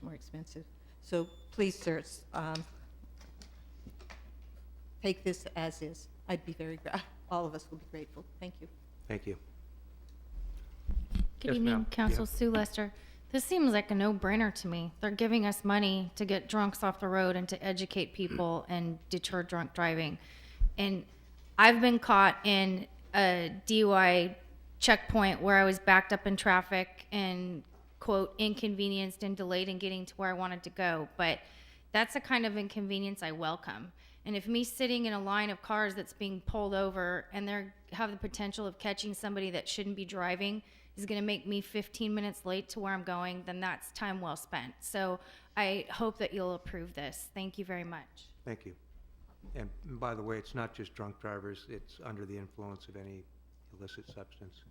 more expensive. So please, sirs, take this as is. I'd be very, all of us will be grateful. Thank you. Thank you. Good Yes, evening, ma'am. Council Yeah. Sue Lester. This seems like a no-brainer to me. They're giving us money to get drunks off the road and to educate people and deter drunk driving. And I've been caught in a DUI checkpoint where I was backed up in traffic and, quote, inconvenienced and delayed in getting to where I wanted to go. But that's a kind of inconvenience I welcome. And if me sitting in a line of cars that's being pulled over and they have the potential of catching somebody that shouldn't be driving is going to make me 15 minutes late to where I'm going, then that's time well spent. So I hope that you'll approve this. Thank you very much. Thank you. And by the way, it's not just drunk drivers, it's under the influence of any illicit substance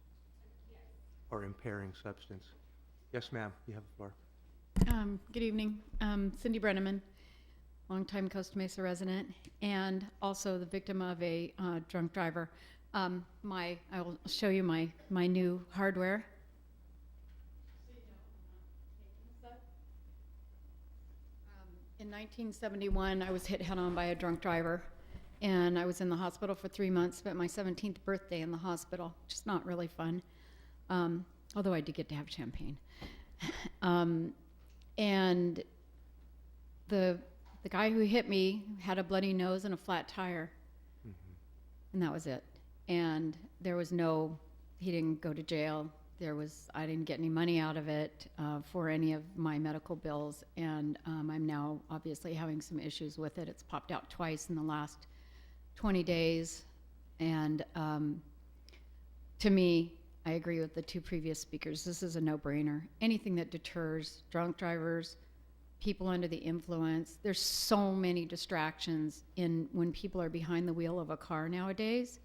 or impairing substance. Yes, ma'am, you have the floor. Good evening. Cindy Brenneman, longtime Costa Mesa resident, and also the victim of a drunk driver. I will show you my new hardware. In 1971, I was hit head-on by a drunk driver, and I was in the hospital for 3 months, spent my 17th birthday in the hospital, which is not really fun, although I did get to have champagne. And the guy who hit me had a bloody nose and a flat tire, and that was it. And there was he didn't go to jail. I didn't get any money out of it for any of my medical bills, and I'm now obviously having some issues with it. It's popped out twice in the last 20 days, and to me, I agree with the two previous speakers. This is a no-brainer. Anything that deters drunk drivers, people under the influence. There's so many distractions when people are behind the wheel of a car nowadays.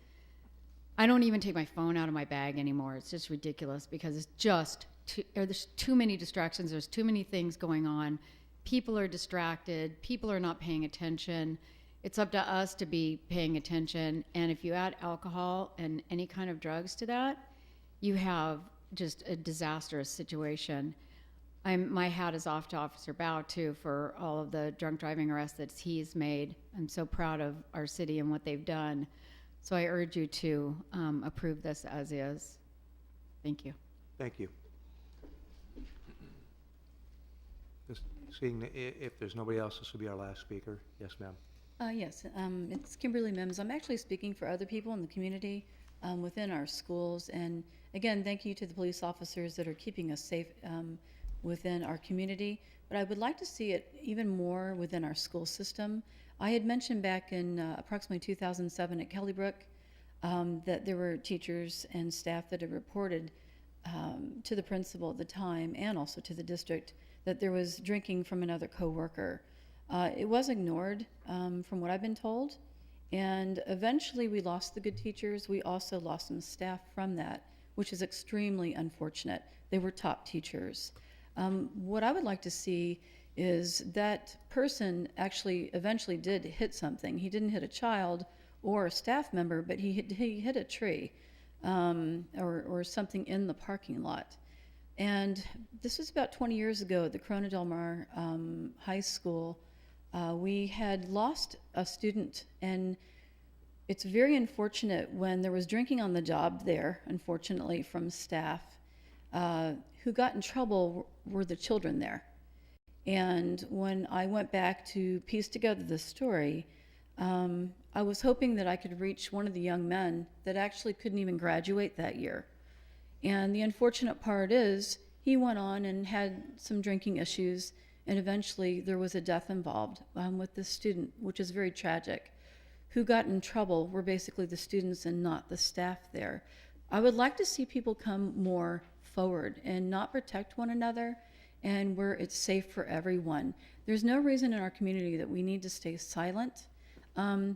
I don't even take my phone out of my bag anymore. It's just ridiculous because it's just there's too many distractions. There's too many things going on. People are distracted. People are not paying attention. It's up to us to be paying attention. And if you add alcohol and any kind of drugs to that, you have just a disastrous situation. My hat is off to Officer Bao, too, for all of the drunk driving arrests that he's made. I'm so proud of our city and what they've done. So I urge you to approve this as is. Thank you. Thank you. Just seeing if there's nobody else, this will be our last speaker. Yes, ma'am. Yes, it's Kimberly Mims. I'm actually speaking for other people in the community within our schools. And again, thank you to the police officers that are keeping us safe within our community. But I would like to see it even more within our school system. I had mentioned back in approximately 2007 at Kellybrook that there were teachers and staff that had reported to the principal at the time and also to the district that there was drinking from another coworker. It was ignored from what I've been told, and eventually we lost the good teachers. We also lost some staff from that, which is extremely unfortunate. They were top teachers. What I would like to see is that person actually eventually did hit something. He didn't hit a child or a staff member, but he hit a tree or something in the parking lot. And this was about 20 years ago at the Corona Del Mar High School. We had lost a student, and it's very unfortunate when there was drinking on the job there, unfortunately, from staff. Who got in trouble were the children there. And when I went back to piece together the story, I was hoping that I could reach one of the young men that actually couldn't even graduate that year. And the unfortunate part is he went on and had some drinking issues, and eventually there was a death involved with this student, which is very tragic. Who got in trouble were basically the students and not the staff there. I would like to see people come more forward and not protect one another, and where it's safe for everyone. There's no reason in our community that we need to stay silent.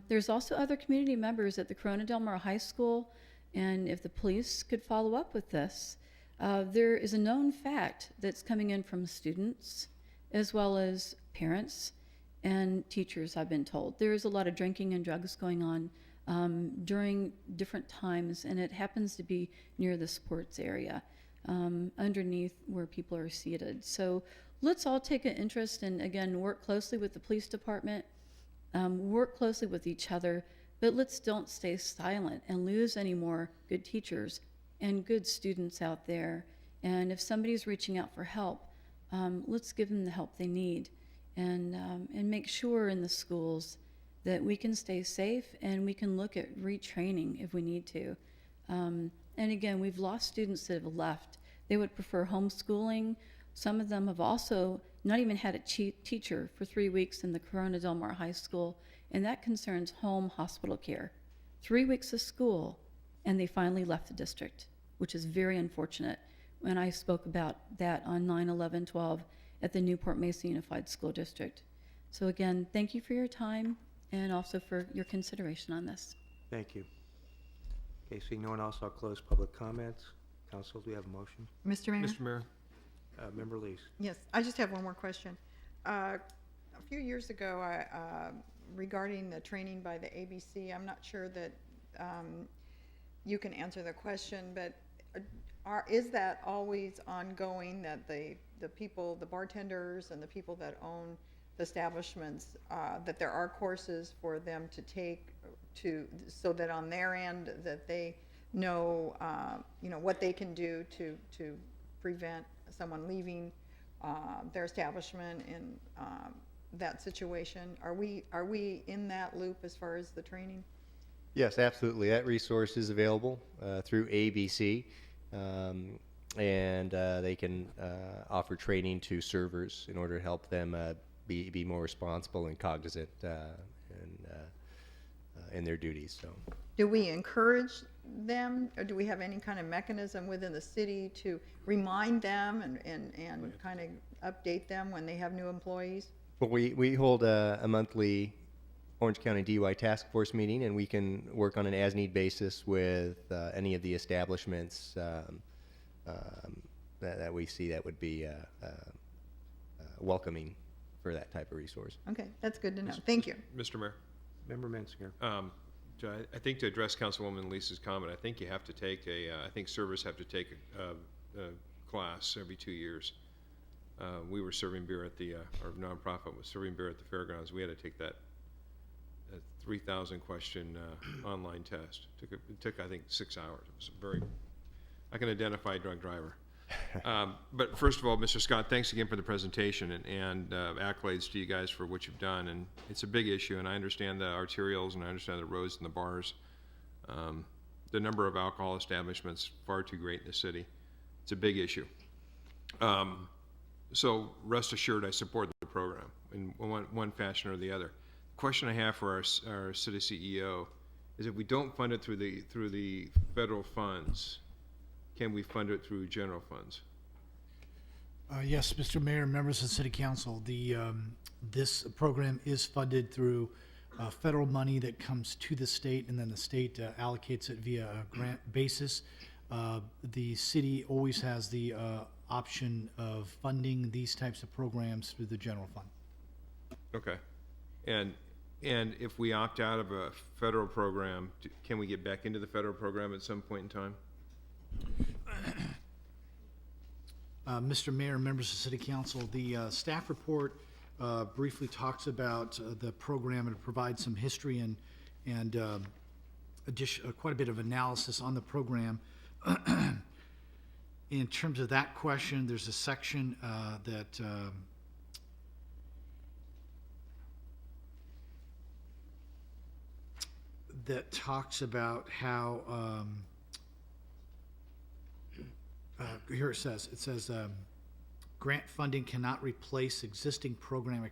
There's also other community members at the Corona Del Mar High School, and if the police could follow up with this, there is a known fact that's coming in from students as well as parents and teachers, I've been told. There's a lot of drinking and drugs going on during different times, and it happens to be near the sports area. Underneath where people are seated. So let's all take an interest and, again, work closely with the police department, work closely with each other, but let's don't stay silent and lose any more good teachers and good students out there. And if somebody's reaching out for help, let's give them the help they need, and make sure in the schools that we can stay safe and we can look at retraining if we need to. And again, we've lost students that have left. They would prefer homeschooling. Some of them have also not even had a teacher for 3 weeks in the Corona Del Mar High School, and that concerns home hospital care. 3 weeks of school, and they finally left the district, which is very unfortunate. When I spoke about that on 9/11/12 at the Newport-Mesa Unified School District. So again, thank you for your time and also for your consideration on this. Thank you. Okay, seeing no one else, I'll close public comments. Council, do we have a motion? Mr. Mayor? Mr. Mayor, Member Lees. Yes, I just have one more question. A few years ago, regarding the training by the ABC, I'm not sure that you can answer the question, but is that always ongoing, that the people, the bartenders and the people that own the establishments, that there are courses for them to take so that on their end that they know, what they can do to prevent someone leaving their establishment in that situation? Are we in that loop as far as the training? Yes, absolutely. That resource is available through ABC, and they can offer training to servers in order to help them be more responsible and cognizant in their duties. So, Do we encourage them, or do we have any kind of mechanism within the city to remind them and kind of update them when they have new employees? well, we hold a monthly Orange County DUI Task Force meeting, and we can work on an as-need basis with any of the establishments that we see that would be welcoming for that type of resource. Okay, that's good to know. Thank you. Mr. Mayor, Member Mensinger. I think to address Councilwoman Lisa's comment, I think you have to take I think servers have to take a class every 2 years. We were serving beer at our nonprofit was serving beer at the fairgrounds. We had to take that 3,000 question online test. It took I think 6 hours. It was I can identify a drunk driver. But first of all, Mr. Scott, thanks again for the presentation and accolades to you guys for what you've done. And it's a big issue, and I understand the arterials and I understand the roads and the bars. The number of alcohol establishments far too great in the city. It's a big issue. So rest assured, I support the program in one fashion or the other. The question I have for our city CEO is, if we don't fund it through the federal funds, can we fund it through general funds? Yes, Mr. Mayor, members of the City Council, this program is funded through federal money that comes to the state, and then the state allocates it via a grant basis. The city always has the option of funding these types of programs through the general fund. Okay. And if we opt out of a federal program, can we get back into the federal program at some point in time? Mr. Mayor, members of the City Council, the staff report briefly talks about the program and provides some history and quite a bit of analysis on the program. In terms of that question, there's a section that talks about how here it says grant funding cannot replace existing program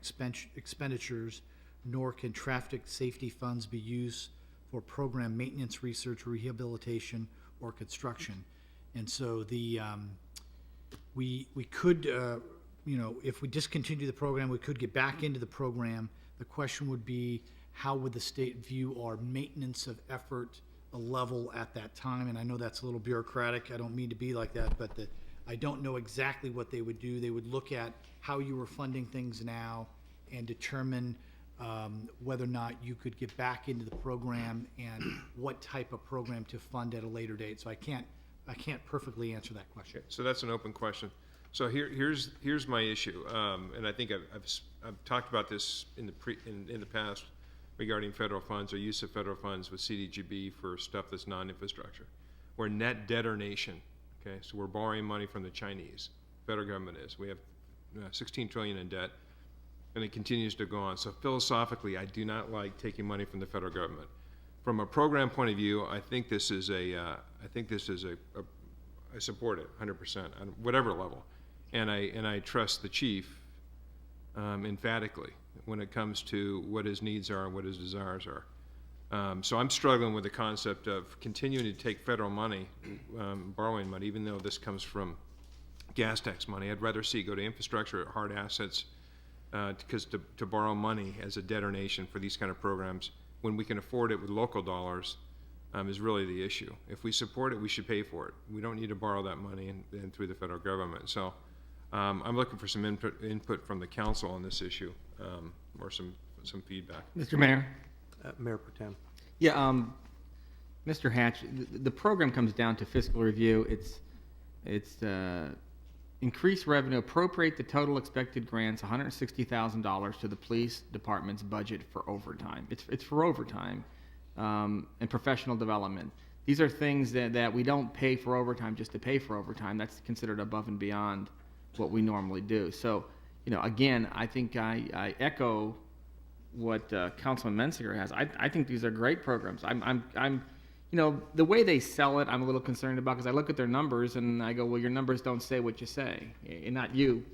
expenditures, nor can traffic safety funds be used for program maintenance, research, rehabilitation, or construction. And so we could, if we discontinue the program, we could get back into the program. The question would be, how would the state view our maintenance of effort level at that time? And I know that's a little bureaucratic. I don't mean to be like that, but I don't know exactly what they would do. They would look at how you were funding things now and determine whether or not you could get back into the program and what type of program to fund at a later date. So I can't perfectly answer that question. Okay, so that's an open question. So here's my issue, and I think I've talked about this in the past regarding federal funds or use of federal funds with CDGB for stuff that's non-infrastructure. We're net debtor nation, okay? So we're borrowing money from the Chinese. Federal government is. We have 16 trillion in debt, and it continues to go on. So philosophically, I do not like taking money from the federal government. From a program point of view, I support it 100% on whatever level, and I trust the chief emphatically when it comes to what his needs are and what his desires are. So I'm struggling with the concept of continuing to take federal money, borrowing money, even though this comes from gas tax money. I'd rather see it go to infrastructure, hard assets, because to borrow money as a debtor nation for these kind of programs, when we can afford it with local dollars, is really the issue. If we support it, we should pay for it. We don't need to borrow that money and through the federal government. So I'm looking for some input from the council on this issue, or some feedback. Mr. Mayor? Mayor Pro Tem. Yeah, Mr. Hatch, the program comes down to fiscal review. It's increase revenue, appropriate the total expected grants, $160,000 to the police department's budget for overtime. It's for overtime and professional development. These are things that we don't pay for overtime just to pay for overtime. That's considered above and beyond what we normally do. So, again, I think I echo what Councilman Mensinger has. I think these are great programs. I'm the way they sell it, I'm a little concerned about, because I look at their numbers and I go, well, your numbers don't say what you say. And not you,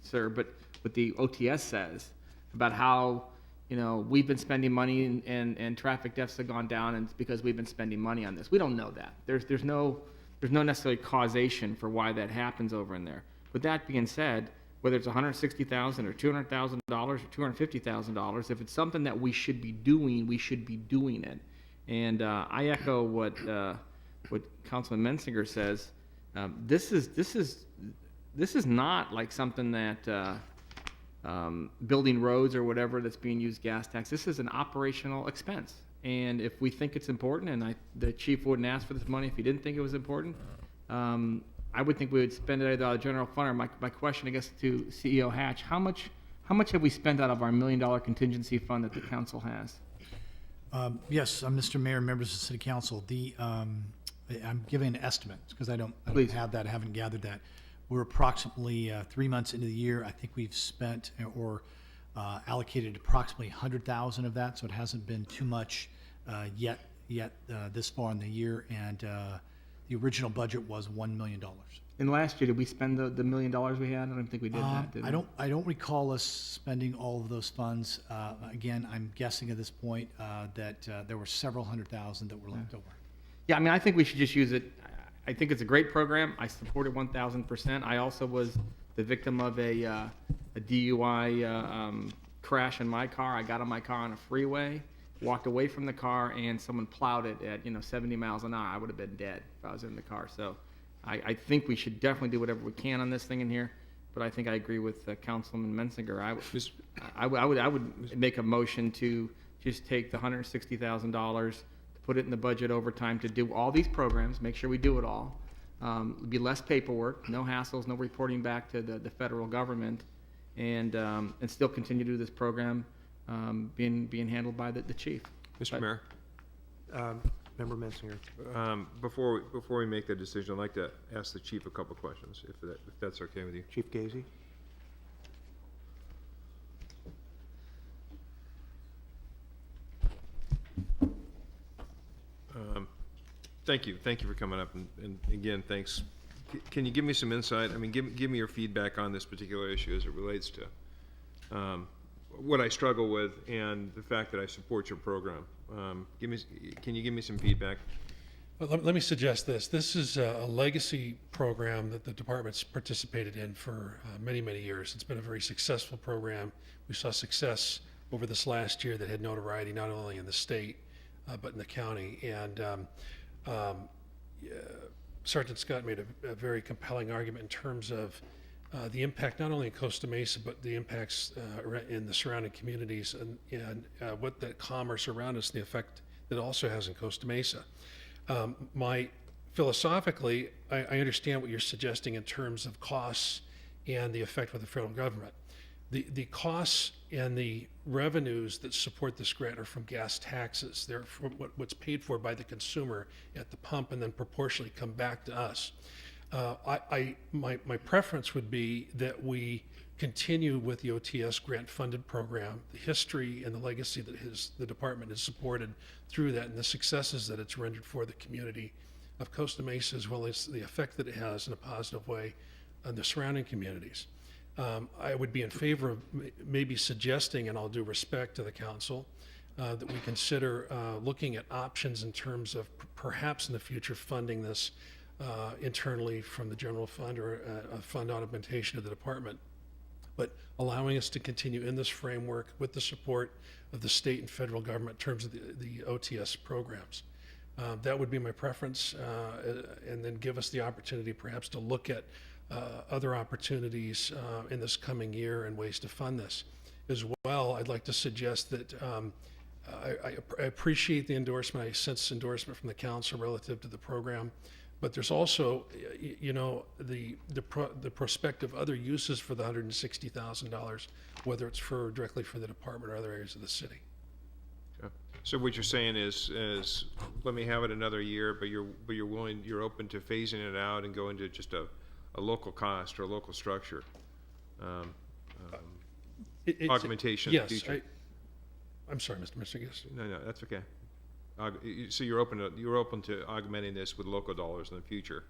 sir, but what the OTS says about how, we've been spending money and traffic deaths have gone down, and it's because we've been spending money on this. We don't know that. There's no necessarily causation for why that happens over in there. With that being said, whether it's $160,000 or $200,000 or $250,000, if it's something that we should be doing, we should be doing it. And I echo what Councilman Mensinger says. This is not like something that building roads or whatever that's being used gas tax. This is an operational expense. And if we think it's important, and the chief wouldn't ask for this money if he didn't think it was important, I would think we would spend it out of the general fund. Or my question, I guess, to CEO Hatch: How much have we spent out of our $1 million contingency fund that the council has? Yes, Mr. Mayor, members of the City Council, I'm giving an estimate because I don't have that, I haven't gathered that. We're approximately 3 months into the year. I think we've spent or allocated approximately 100,000 of that, so it hasn't been too much yet this far in the year. And the original budget was $1 million. And last year, did we spend the $1 million we had? I don't think we did that, did we? I don't recall us spending all of those funds. Again, I'm guessing at this point that there were several $100,000 that were left over. Yeah, I think we should just use it. I think it's a great program. I support it 1,000%. I also was the victim of a DUI crash in my car. I got in my car on a freeway, walked away from the car, and someone plowed it at 70 miles an hour. I would have been dead if I was in the car. So I think we should definitely do whatever we can on this thing in here. But I think I agree with Councilman Mensinger. I would make a motion to just take the $160,000, to put it in the budget overtime to do all these programs, make sure we do it all. Be less paperwork, no hassles, no reporting back to the federal government, and still continue to do this program being handled by the chief. Mr. Mayor? Member Mensinger. Before we make that decision, I'd like to ask the chief a couple questions, if that's okay with you. Chief Gazy. Thank you for coming up, and again, thanks. Can you give me some insight? Give me your feedback on this particular issue as it relates to what I struggle with and the fact that I support your program. Can you give me some feedback? Well, let me suggest this. This is a legacy program that the department's participated in for many, many years. It's been a very successful program. We saw success over this last year that had notoriety not only in the state, but in the county. And Sergeant Scott made a very compelling argument in terms of the impact not only in Costa Mesa, but the impacts in the surrounding communities and what the commerce around us, the effect that it also has in Costa Mesa. Philosophically, I understand what you're suggesting in terms of costs and the effect with the federal government. The costs and the revenues that support this grant are from gas taxes. They're from what's paid for by the consumer at the pump and then proportionally come back to us. My preference would be that we continue with the OTS grant-funded program, the history and the legacy that the department has supported through that, and the successes that it's rendered for the community of Costa Mesa, as well as the effect that it has in a positive way on the surrounding communities. I would be in favor of maybe suggesting, and I'll do respect to the council, that we consider looking at options in terms of perhaps in the future funding this internally from the general fund or a fund augmentation of the department, but allowing us to continue in this framework with the support of the state and federal government in terms of the OTS programs. That would be my preference, and then give us the opportunity perhaps to look at other opportunities in this coming year and ways to fund this. As well, I'd like to suggest that I appreciate the endorsement. I sense endorsement from the council relative to the program, but there's also, the prospect of other uses for the $160,000, whether it's directly for the department or other areas of the city. Okay. So what you're saying is let me have it another year, but you're open to phasing it out and going to just a local cost or a local structure augmentation in the Yes, future. I'm sorry, Mr. Giss. No, that's okay. So you're open to augmenting this with local dollars in the future,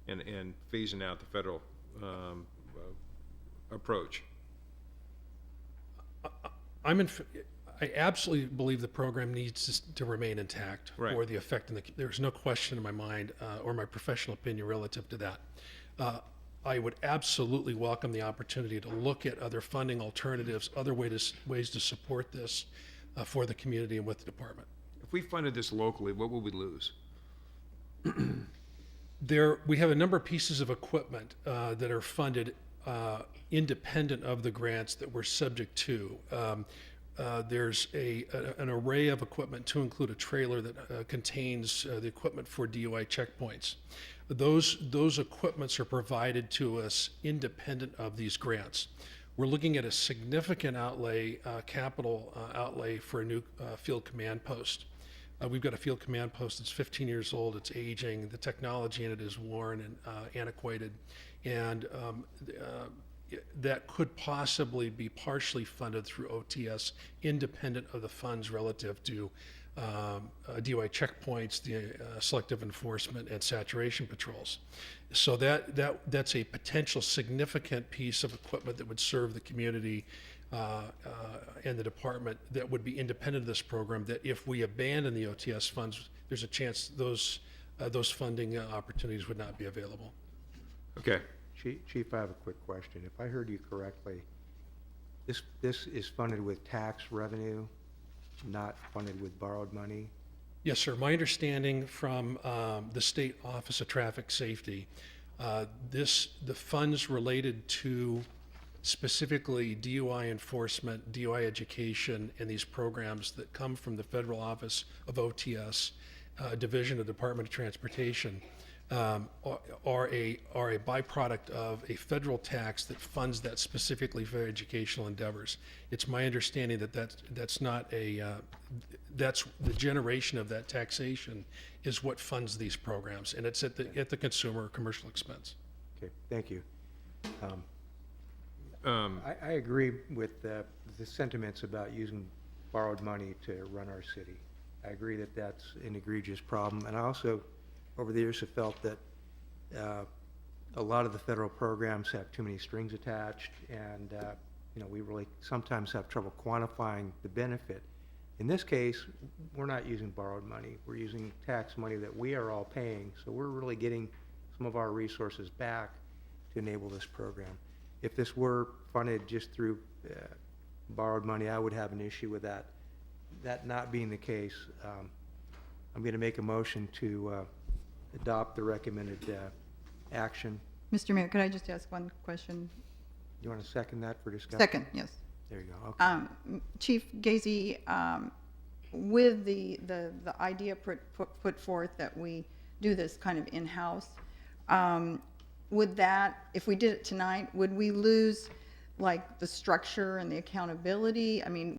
and phasing out the federal approach. I absolutely believe the program needs to remain intact Right. for the effect there's no question in my mind or my professional opinion relative to that. I would absolutely welcome the opportunity to look at other funding alternatives, other ways to support this for the community and with the department. If we funded this locally, what would we lose? We have a number of pieces of equipment that are funded independent of the grants that we're subject to. There's an array of equipment to include a trailer that contains the equipment for DUI checkpoints. Those equipments are provided to us independent of these grants. We're looking at a significant capital outlay for a new field command post. We've got a field command post that's 15 years old. It's aging. The technology in it is worn and antiquated, and that could possibly be partially funded through OTS, independent of the funds relative to DUI checkpoints, the selective enforcement, and saturation patrols. So that's a potential significant piece of equipment that would serve the community and the department that would be independent of this program, that if we abandon the OTS funds, there's a chance those funding opportunities would not be available. Okay. Chief, I have a quick question. If I heard you correctly, this is funded with tax revenue, not funded with borrowed money? Yes, sir. My understanding from the State Office of Traffic Safety, the funds related to specifically DUI enforcement, DUI education, and these programs that come from the Federal Office of OTS, Division of the Department of Transportation, are a byproduct of a federal tax that funds that specifically for educational endeavors. It's my understanding that that's not that's the generation of that taxation is what funds these programs, and it's at the consumer or commercial expense. Okay, thank you. I agree with the sentiments about using borrowed money to run our city. I agree that that's an egregious problem, and I also, over the years, have felt that a lot of the federal programs have too many strings attached, and we really sometimes have trouble quantifying the benefit. In this case, we're not using borrowed money. We're using tax money that we are all paying, so we're really getting some of our resources back to enable this program. If this were funded just through borrowed money, I would have an issue with that. That not being the case, I'm going to make a motion to adopt the recommended action. Mr. Mayor, could I just ask one question? You want to second that for discussion? Second, yes. There you go. Okay. Chief Gazy, with the idea put forth that we do this kind of in-house, would that, if we did it tonight, would we lose like the structure and the accountability? I mean,